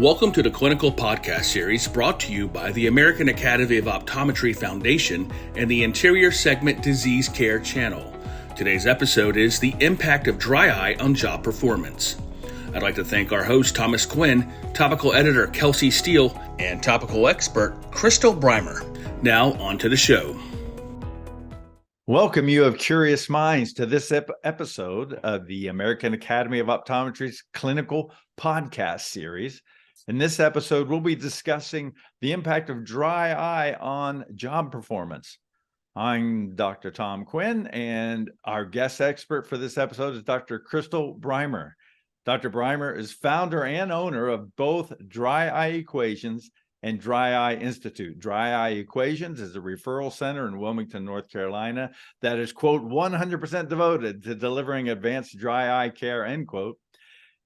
Welcome to the Clinical Podcast Series brought to you by the American Academy of Optometry Foundation and the Anterior Segment Disease Care Channel. Today's episode is the impact of dry eye on job performance. I'd like to thank our host, Thomas Quinn, topical editor, Kelsy Steele, and topical expert, Crystal Brimer. Now, on to the show. Welcome, you of curious minds, to this episode of the American Academy of Optometry's Clinical Podcast Series. In this episode, we'll be discussing the impact of dry eye on job performance. I'm Dr. Tom Quinn, and our guest expert for this episode is Dr. Crystal Brimer. Dr. Brimer is founder and owner of both Dry Eye Equations and Dry Eye Institute. Dry Eye Equations is a referral center in Wilmington, North Carolina that is, quote, 100% devoted to delivering advanced dry eye care, end quote.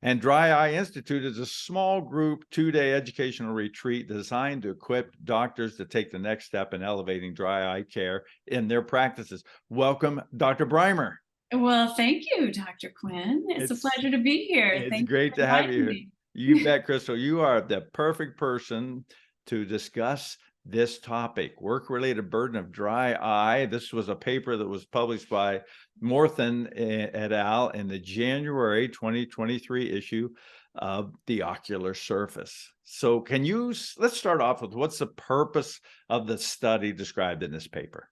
And Dry Eye Institute is a small group, 2-day educational retreat designed to equip doctors to take the next step in elevating dry eye care in their practices. Welcome, Dr. Brimer. Well, thank you, Dr. Quinn. It's a pleasure to be here. It's great to have you. You bet, Crystal. You are the perfect person to discuss this topic, work-related burden of dry eye. This was a paper that was published by Morthen et al. In the January 2023 issue of The Ocular Surface. So let's start off with what's the purpose of the study described in this paper?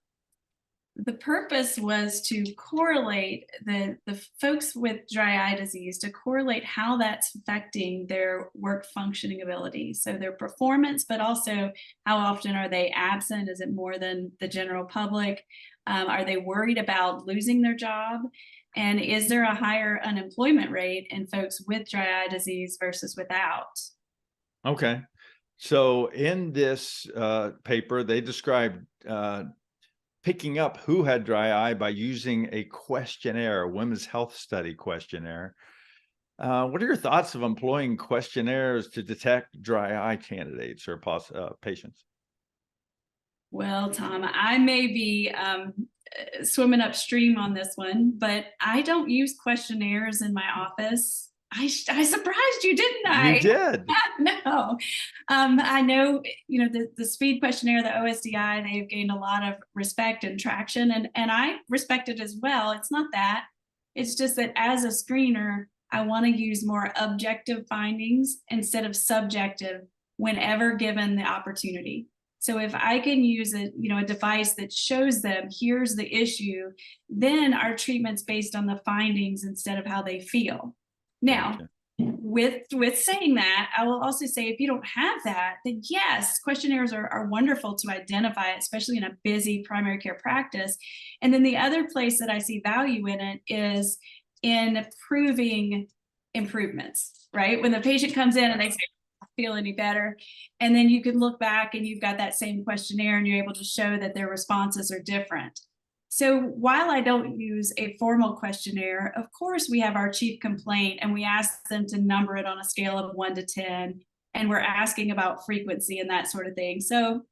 The purpose was to correlate the folks with dry eye disease, to correlate how that's affecting their work functioning ability. So their performance, but also how often are they absent? Is it more than the general public? Are they worried about losing their job? And is there a higher unemployment rate in folks with dry eye disease versus without? Okay. So in this paper, they described picking up who had dry eye by using a questionnaire, a women's health study questionnaire. What are your thoughts of employing questionnaires to detect dry eye candidates or patients? Well, Tom, I may be swimming upstream on this one, but I don't use questionnaires in my office. I surprised you, didn't I? You did. No. I know, the SPEED questionnaire, the OSDI, they've gained a lot of respect and traction, and I respect it as well. It's not that. It's just that as a screener, I want to use more objective findings instead of subjective whenever given the opportunity. So if I can use a device that shows them, here's the issue, then our treatment's based on the findings instead of how they feel. Now, with saying that, I will also say if you don't have that, then yes, questionnaires are wonderful to identify, especially in a busy primary care practice. And then the other place that I see value in it is in proving improvements, right? When the patient comes in and they say, I don't feel any better, and then you can look back and you've got that same questionnaire and you're able to show that their responses are different. So while I don't use a formal questionnaire, of course, we have our chief complaint and we ask them to number it on a scale of 1 to 10. And we're asking about frequency and that sort of thing. So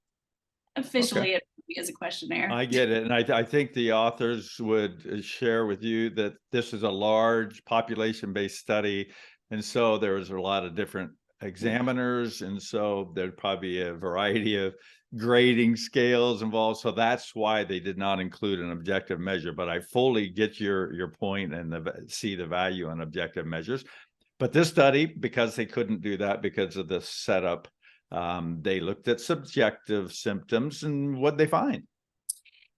officially, It is a questionnaire. I get it. And I think the authors would share with you that this is a large population-based study. And so there was a lot of different examiners. And so there'd probably be a variety of grading scales involved, so that's why they did not include an objective measure. But I fully get your point and see the value in objective measures. But this study, because they couldn't do that because of the setup, they looked at subjective symptoms, and what'd they find?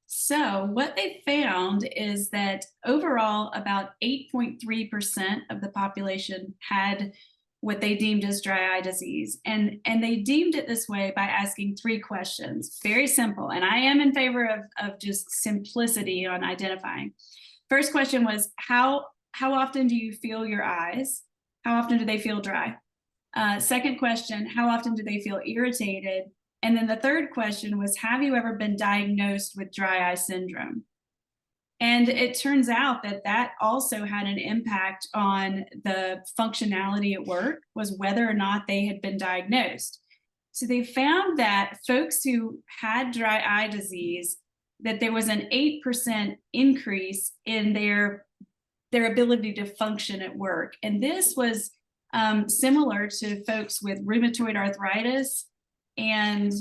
So what they found is that overall, about 8.3% of the population had what they deemed as dry eye disease. And they deemed it this way by asking 3 questions. Very simple. And I am in favor of just simplicity on identifying. First question was, how often do you feel your eyes? How often do they feel dry? Second question, how often do they feel irritated? And then the third question was, have you ever been diagnosed with dry eye syndrome? And it turns out that also had an impact on the functionality at work, was whether or not they had been diagnosed. So they found that folks who had dry eye disease, that there was an 8% increase in their ability to function at work. And this was similar to folks with rheumatoid arthritis. And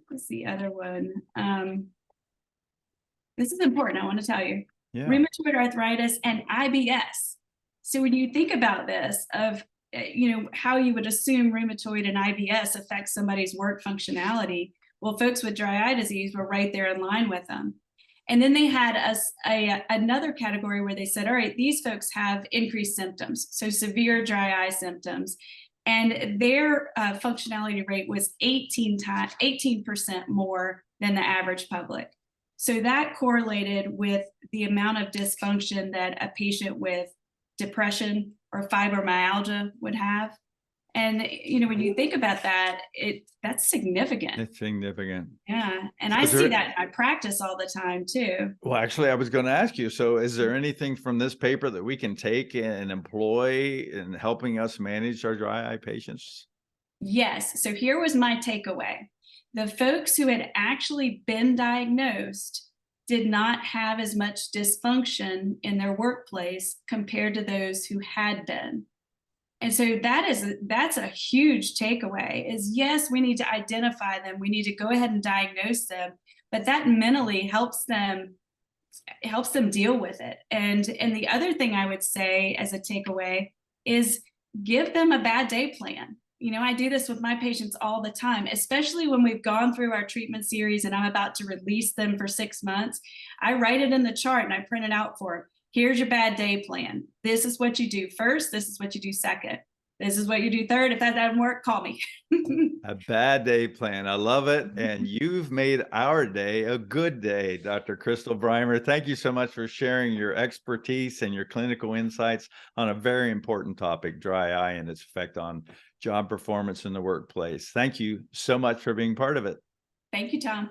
what's the other one? This is important, I want to tell you. Yeah. Rheumatoid arthritis and IBS. So when you think about this, of how you would assume rheumatoid and IBS affect somebody's work functionality, well, folks with dry eye disease were right there in line with them. And then they had another category where they said, all right, these folks have increased symptoms, so severe dry eye symptoms, and their functionality rate was 18% more than the average public. So that correlated with the amount of dysfunction that a patient with depression or fibromyalgia would have. And when you think about that, that's significant. It's significant. Yeah. And I see that in my practice all the time too. Well, actually, I was going to ask you, so is there anything from this paper that we can take and employ in helping us manage our dry eye patients? Yes. So here was my takeaway. The folks who had actually been diagnosed did not have as much dysfunction in their workplace compared to those who had been. And so that's a huge takeaway, is yes, we need to identify them. We need to go ahead and diagnose them, but that mentally helps them deal with it. And the other thing I would say as a takeaway is give them a bad day plan. I do this with my patients all the time, especially when we've gone through our treatment series and I'm about to release them for 6 months. I write it in the chart and I print it out for them. Here's your bad day plan. This is what you do first. This is what you do second. This is what you do third. If that doesn't work, call me. A bad day plan. I love it. And you've made our day a good day, Dr. Crystal Brimer. Thank you so much for sharing your expertise and your clinical insights on a very important topic, dry eye and its effect on job performance in the workplace. Thank you so much for being part of it. Thank you, Tom.